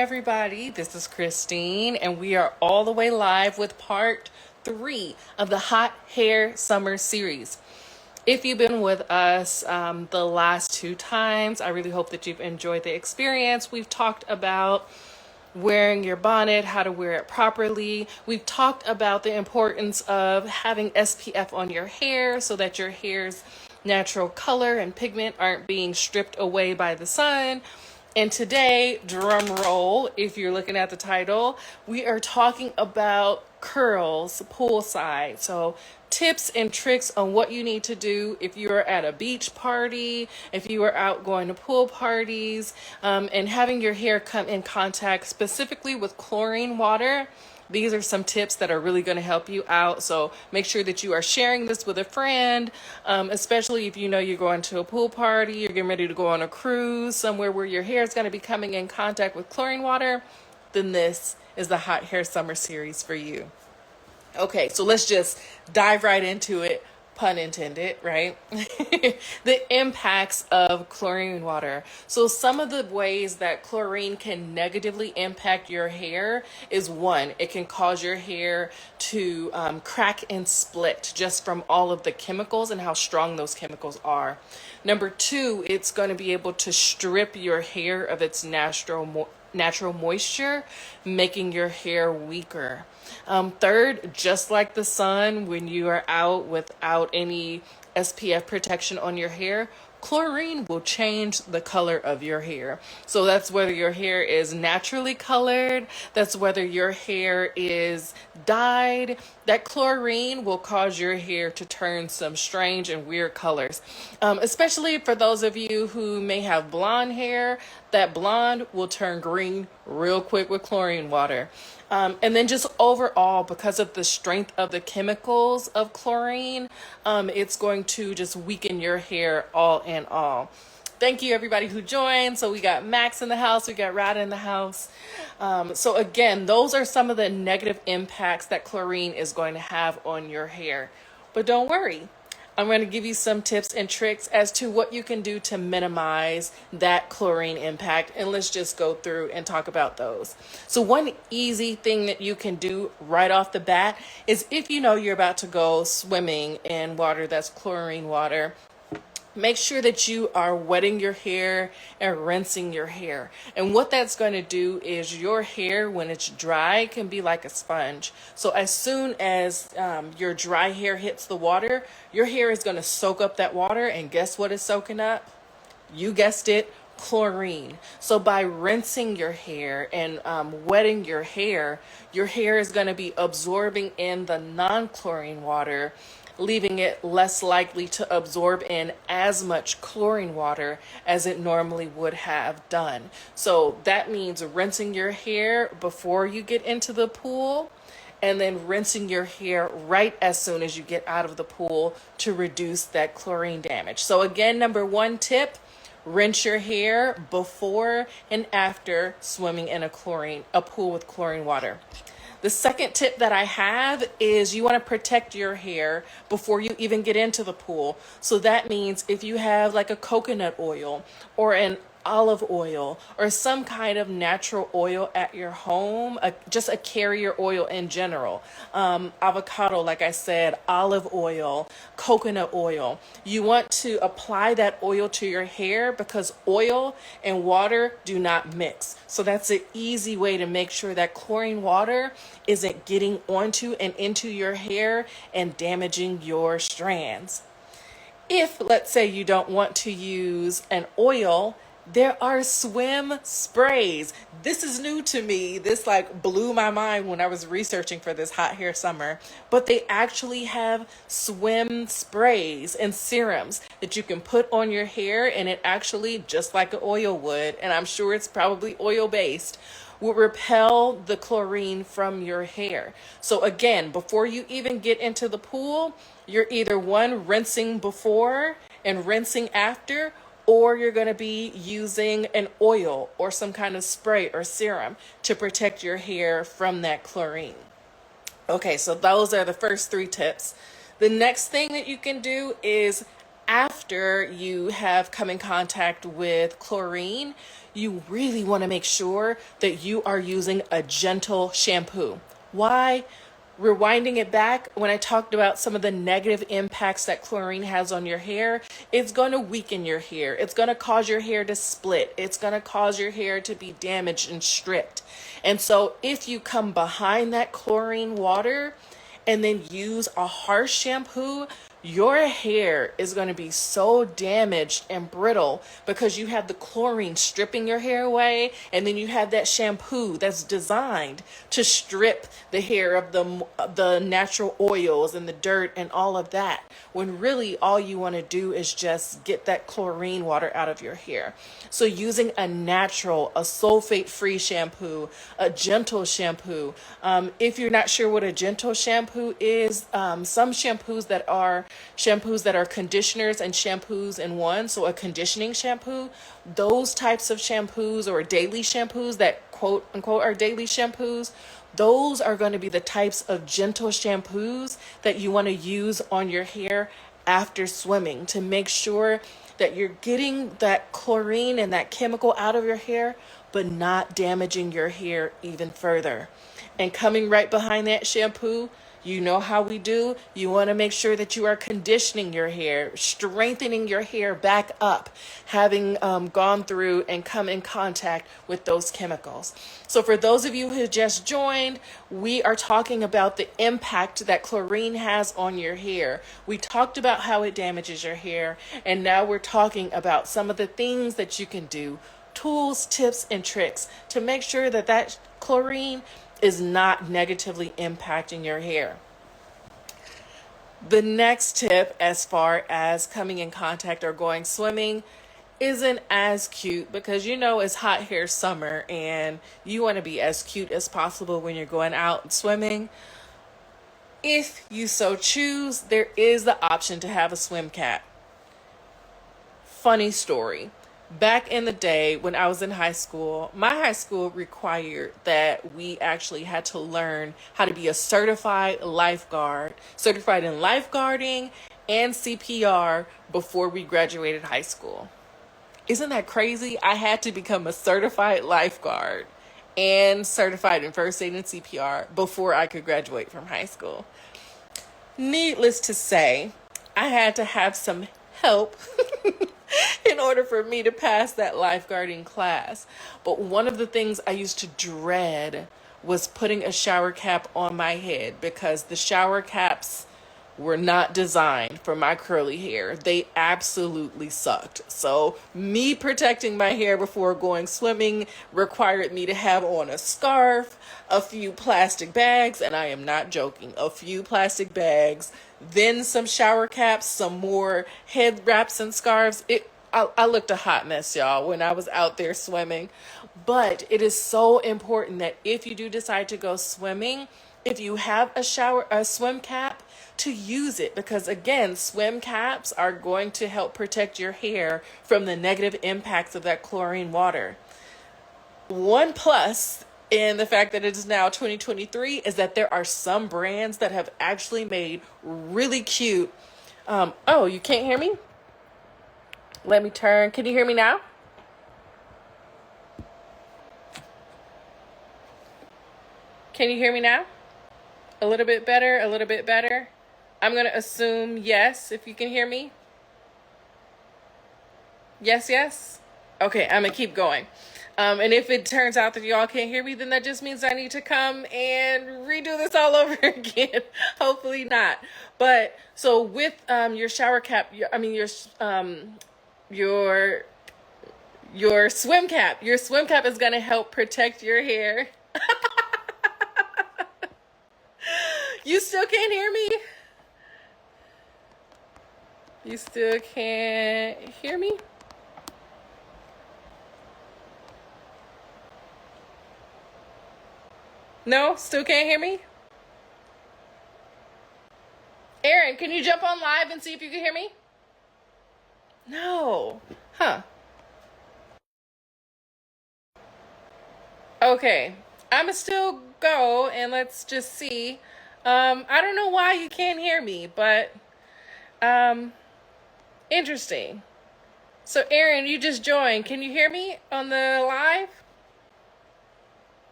everybody. This is Christine, and we are all the way live with part 3 of the Hot Hair Summer series. If you've been with us the last 2 times, I really hope that you've enjoyed the experience. We've talked about wearing your bonnet, how to wear it properly. We've talked about the importance of having SPF on your hair so that your hair's natural color and pigment aren't being stripped away by the sun. And today, drum roll, if you're looking at the title, we are talking about curls poolside. So tips and tricks on what you need to do if you're at a beach party, if you are out going to pool parties, and having your hair come in contact specifically with chlorine water. These are some tips that are really going to help you out. So make sure that you are sharing this with a friend, especially if you know you're going to a pool party, you're getting ready to go on a cruise, somewhere where your hair is going to be coming in contact with chlorine water, then this is the Hot Hair Summer series for you. Okay, so let's just dive right into it. Pun intended, right? The impacts of chlorine water. So some of the ways that chlorine can negatively impact your hair is, one, it can cause your hair to crack and split just from all of the chemicals and how strong those chemicals are. Number 2, it's going to be able to strip your hair of its natural moisture, making your hair weaker. Third, just like the sun, when you are out without any SPF protection on your hair, chlorine will change the color of your hair. So that's whether your hair is naturally colored, that's whether your hair is dyed. That chlorine will cause your hair to turn some strange and weird colors. Especially for those of you who may have blonde hair, that blonde will turn green real quick with chlorine water. And then just overall, because of the strength of the chemicals of chlorine, it's going to just weaken your hair all in all. Thank you everybody who joined. So we got Max in the house, we got Rada in the house. So again, those are some of the negative impacts that chlorine is going to have on your hair. But don't worry. I'm going to give you some tips and tricks as to what you can do to minimize that chlorine impact. And let's just go through and talk about those. So one easy thing that you can do right off the bat is, if you know you're about to go swimming in water that's chlorine water, make sure that you are wetting your hair and rinsing your hair. And what that's going to do is your hair, when it's dry, can be like a sponge. So as soon as your dry hair hits the water, your hair is going to soak up that water. And guess what it's soaking up? You guessed it, chlorine. So by rinsing your hair and wetting your hair is going to be absorbing in the non-chlorine water, leaving it less likely to absorb in as much chlorine water as it normally would have done. So that means rinsing your hair before you get into the pool, and then rinsing your hair right as soon as you get out of the pool to reduce that chlorine damage. So again, number 1 tip, rinse your hair before and after swimming in a pool with chlorine water. The second tip that I have is you want to protect your hair before you even get into the pool. So that means if you have like a coconut oil or an olive oil or some kind of natural oil at your home, just a carrier oil in general, avocado, like I said, olive oil, coconut oil, you want to apply that oil to your hair because oil and water do not mix. So that's an easy way to make sure that chlorine water isn't getting onto and into your hair and damaging your strands. If, let's say, you don't want to use an oil, there are swim sprays. This is new to me. This blew my mind when I was researching for this hot hair summer. But they actually have swim sprays and serums that you can put on your hair, and it actually, just like an oil would, and I'm sure it's probably oil based, will repel the chlorine from your hair. So again, before you even get into the pool, you're either rinsing before and rinsing after, or you're going to be using an oil or some kind of spray or serum to protect your hair from that chlorine. Okay, so those are the first 3 tips. The next thing that you can do is, after after you have come in contact with chlorine, you really want to make sure that you are using a gentle shampoo. Why? Rewinding it back, when I talked about some of the negative impacts that chlorine has on your hair, it's going to weaken your hair. It's going to cause your hair to split. It's going to cause your hair to be damaged and stripped. And so if you come behind that chlorine water and then use a harsh shampoo, your hair is going to be so damaged and brittle because you have the chlorine stripping your hair away, and then you have that shampoo that's designed to strip the hair of the natural oils and the dirt and all of that, when really all you want to do is just get that chlorine water out of your hair. So using a natural, a sulfate-free shampoo, a gentle shampoo. If you're not sure what a gentle shampoo is, some shampoos that are conditioners and shampoos in one, so a conditioning shampoo, those types of shampoos or daily shampoos that quote unquote are daily shampoos, those are going to be the types of gentle shampoos that you want to use on your hair after swimming to make sure that you're getting that chlorine and that chemical out of your hair, but not damaging your hair even further. And coming right behind that shampoo, you know how we do. You want to make sure that you are conditioning your hair, strengthening your hair back up, having gone through and come in contact with those chemicals. So for those of you who just joined, we are talking about the impact that chlorine has on your hair. We talked about how it damages your hair, and now we're talking about some of the things that you can do, tools, tips, and tricks to make sure that that chlorine is not negatively impacting your hair. The next tip, as far as coming in contact or going swimming, isn't as cute because it's hot hair summer and you want to be as cute as possible when you're going out swimming. If you so choose, there is the option to have a swim cap. Funny story. Back in the day when I was in high school, my high school required that we actually had to learn how to be a certified lifeguard, certified in lifeguarding and CPR before we graduated high school. Isn't that crazy? I had to become a certified lifeguard and certified in first aid and CPR before I could graduate from high school. Needless to say, I had to have some help in order for me to pass that lifeguarding class. But one of the things I used to dread was putting a shower cap on my head because the shower caps were not designed for my curly hair. They absolutely sucked. So me protecting my hair before going swimming required me to have on a scarf, a few plastic bags, and I am not joking, a few plastic bags, then some shower caps, some more head wraps and scarves. I looked a hot mess, y'all, when I was out there swimming. But it is so important that if you do decide to go swimming, if you have a swim cap, to use it, because again, swim caps are going to help protect your hair from the negative impacts of that chlorine water. One plus in the fact that it is now 2023 is that there are some brands that have actually made really cute. Oh, you can't hear me? Let me turn. Can you hear me now? Can you hear me now? A little bit better, a little bit better. I'm going to assume yes, if you can hear me. Yes, yes? Okay, I'm going to keep going. And if it turns out that y'all can't hear me, then that just means I need to come and redo this all over again. Hopefully not. But so with your shower cap, your swim cap. Your swim cap is going to help protect your hair. You still can't hear me? You still can't hear me? No? Still can't hear me? Aaron, can you jump on live and see if you can hear me? No. Huh. Okay. I'ma still go and let's just see. I don't know why you can't hear me, but Interesting. So, Aaron, you just joined. Can you hear me on the live?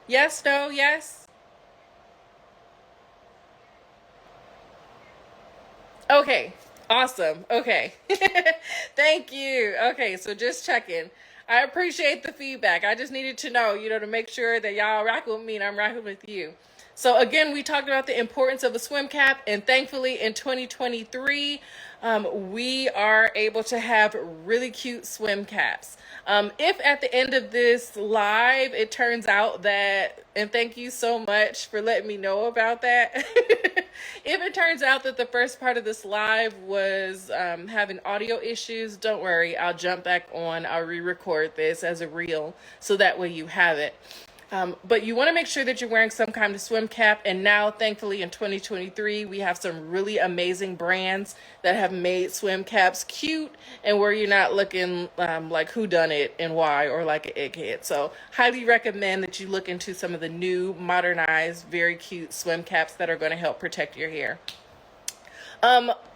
Yes, no, yes? Okay, awesome. Okay. Thank you. Okay, so just checking. I appreciate the feedback. I just needed to know, to make sure that y'all rock with me and I'm rocking with you. So again, we talked about the importance of a swim cap, and thankfully in 2023, we are able to have really cute swim caps. If at the end of this live, it turns out that, and thank you so much for letting me know about that. If it turns out that the first part of this live was having audio issues, don't worry, I'll jump back on. I'll re-record this as a reel so that way you have it. But you want to make sure that you're wearing some kind of swim cap. And now, thankfully, in 2023, we have some really amazing brands that have made swim caps cute and where you're not looking like who done it and why, or like an egghead. So highly recommend that you look into some of the new, modernized, very cute swim caps that are going to help protect your hair.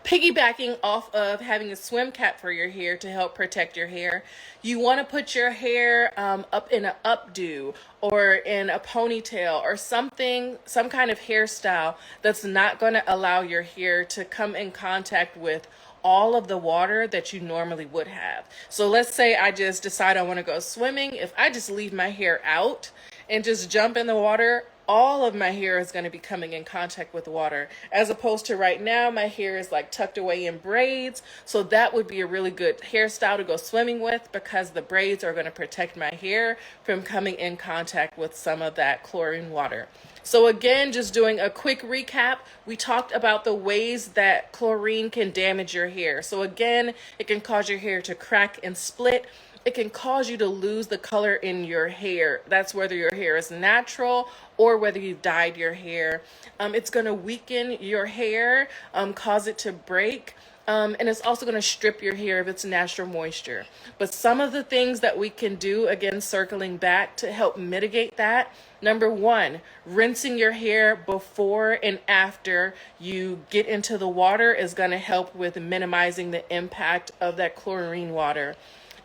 Piggybacking off of having a swim cap for your hair to help protect your hair, you want to put your hair up in an updo or in a ponytail or something, some kind of hairstyle that's not going to allow your hair to come in contact with all of the water that you normally would have. So let's say I just decide I want to go swimming. If I just leave my hair out and just jump in the water, all of my hair is going to be coming in contact with water, as opposed to right now my hair is like tucked away in braids. So that would be a really good hairstyle to go swimming with, because the braids are going to protect my hair from coming in contact with some of that chlorine water. So again, just doing a quick recap, we talked about the ways that chlorine can damage your hair. So again, it can cause your hair to crack and split. It can cause you to lose the color in your hair. That's whether your hair is natural or whether you've dyed your hair. It's going to weaken your hair, cause it to break. And it's also going to strip your hair of its natural moisture. But some of the things that we can do, again, circling back to help mitigate that. Number one, rinsing your hair before and after you get into the water is going to help with minimizing the impact of that chlorine water.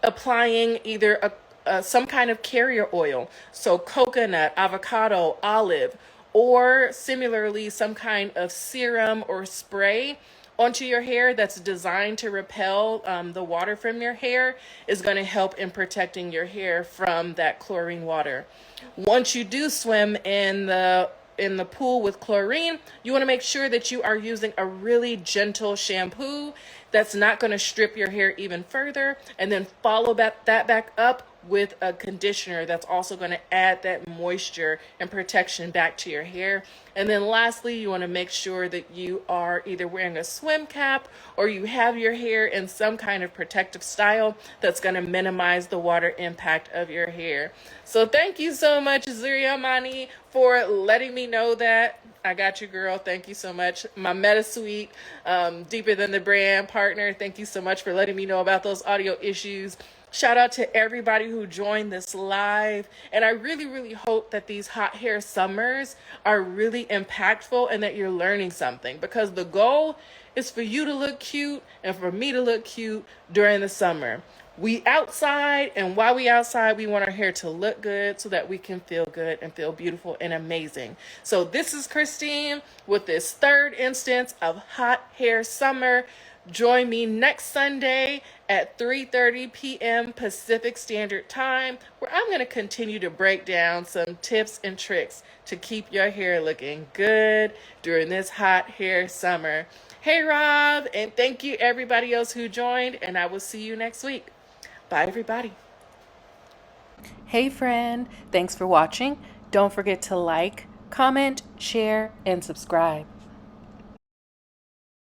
Applying either some kind of carrier oil, so coconut, avocado, olive, or similarly some kind of serum or spray onto your hair that's designed to repel the water from your hair is going to help in protecting your hair from that chlorine water. Once you do swim in the pool with chlorine, you want to make sure that you are using a really gentle shampoo that's not going to strip your hair even further, and then follow that back up with a conditioner that's also going to add that moisture and protection back to your hair. And then lastly, you want to make sure that you are either wearing a swim cap or you have your hair in some kind of protective style that's going to minimize the water impact of your hair. So thank you so much, Zuriamani, for letting me know that. I got you, girl. Thank you so much. My MetaSuite, Deeper Than the Brand partner, thank you so much for letting me know about those audio issues. Shout out to everybody who joined this live. And I really, really hope that these hot hair summers are really impactful and that you're learning something, because the goal is for you to look cute and for me to look cute during the summer. We outside, and while we outside, we want our hair to look good so that we can feel good and feel beautiful and amazing. So this is Christine with this third instance of Hot Hair Summer. Join me next Sunday at 3:30 p.m. Pacific Standard Time, where I'm going to continue to break down some tips and tricks to keep your hair looking good during this hot hair summer. Hey, Rob, and thank you everybody else who joined, and I will see you next week. Bye, everybody. Hey, friend. Thanks for watching. Don't forget to like, comment, share, and subscribe.